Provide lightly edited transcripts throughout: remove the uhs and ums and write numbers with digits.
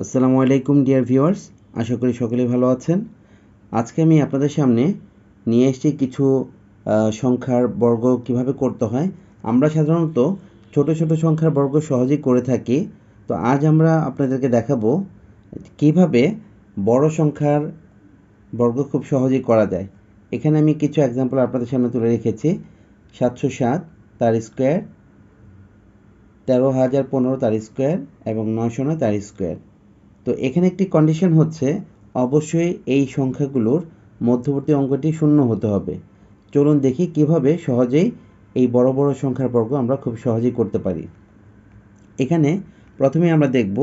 আসসালামু আলাইকুম dear viewers, আশা করি সকলেই ভালো আছেন। আজকে আমি আপনাদের সামনে নিয়ে এসেছি কিছু সংখ্যার বর্গ কিভাবে করতে হয়। আমরা সাধারণত ছোট ছোট সংখ্যার বর্গ সহজেই করে থাকি। তো আজ আমরা আপনাদেরকে দেখাবো কিভাবে বড় সংখ্যার বর্গ খুব সহজেই করা যায়। এখানে আমি কিছু এক্সাম্পল আপনাদের সামনে তুলে রেখেছি। 707 তার স্কোয়ার, 13,015 তার স্কোয়ার এবং 909 তার স্কোয়ার। তো এখানে একটি কন্ডিশন হচ্ছে, অবশ্যই এই সংখ্যাগুলোর মধ্যবর্তী অঙ্কটি শূন্য হতে হবে। চলুন দেখি কিভাবে সহজেই এই বড় বড় সংখ্যার বর্গ আমরা খুব সহজেই করতে পারি। এখানে প্রথমে আমরা দেখব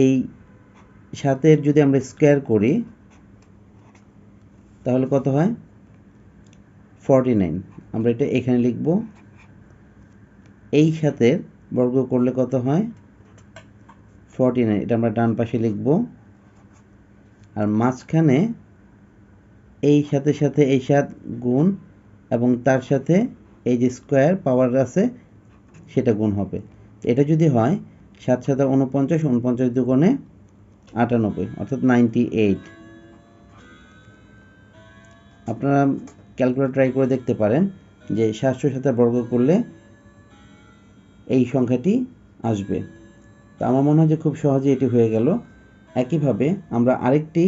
এই 7-এর যদি আমরা স্কোয়ার করি তাহলে কত হয়, 49। আমরা এটা এখানে লিখব। এই 7-এর বর্গ করলে কত হয়, 49, এটা আমরা ডান পাশে লিখব। আর মাঝখানে এই সাথে সাথে এই 7 গুণ এবং তার সাথে এই যে স্কোয়ার পাওয়ার আছে সেটা গুণ হবে। এটা যদি হয় 7 7 49, 49 দুগুণে 98, অর্থাৎ 98। আপনারা ক্যালকুলেটর ট্রাই করে দেখতে পারেন যে 700 সাথে বর্গ করলে এই সংখ্যাটি আসবে। তো আমার মনে হয় যে খুব সহজে এটি হয়ে গেল। একইভাবে আমরা আরেকটি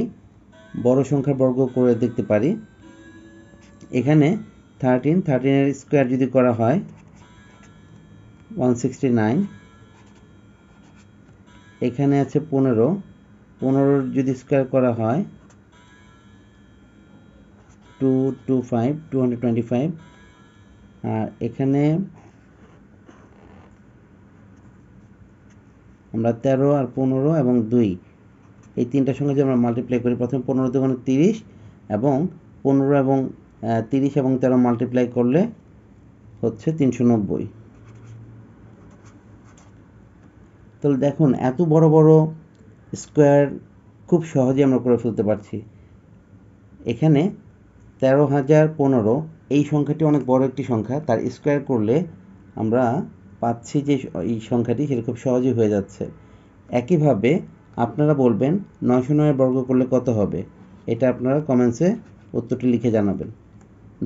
বড় সংখ্যার বর্গ করে দেখতে পারি। এখানে 13 এর স্কোয়ার যদি করা হয় 169। এখানে আছে 15 যদি স্কোয়ার করা হয় 225। আর এখানে আমরা 13 আর 15 এবং 2 এই তিনটার সঙ্গে যদি আমরা মাল্টিপ্লাই করি, প্রথমে 15 দুগুণে 30 এবং 15 এবং 30 এবং 13 মাল্টিপ্লাই করলে হচ্ছে 390। তাহলে দেখুন এত বড় বড় স্কোয়ার খুব সহজে আমরা করে ফেলতে পারছি। এখানে 13,015 এই সংখ্যাটি অনেক বড় একটি সংখ্যা, তার স্কোয়ার করলে আমরা পাচ্ছি যে এই সংখ্যাটি সেটা খুব সহজেই হয়ে যাচ্ছে। একইভাবে আপনারা বলবেন 909 বর্গ করলে কত হবে, এটা আপনারা কমেন্টসে উত্তরটি লিখে জানাবেন।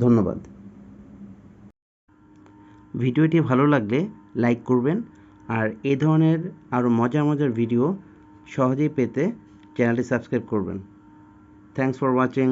ধন্যবাদ। ভিডিওটি ভালো লাগলে লাইক করবেন, আর এই ধরনের আরও মজার মজার ভিডিও সহজেই পেতে চ্যানেলটি সাবস্ক্রাইব করবেন। Thanks for watching.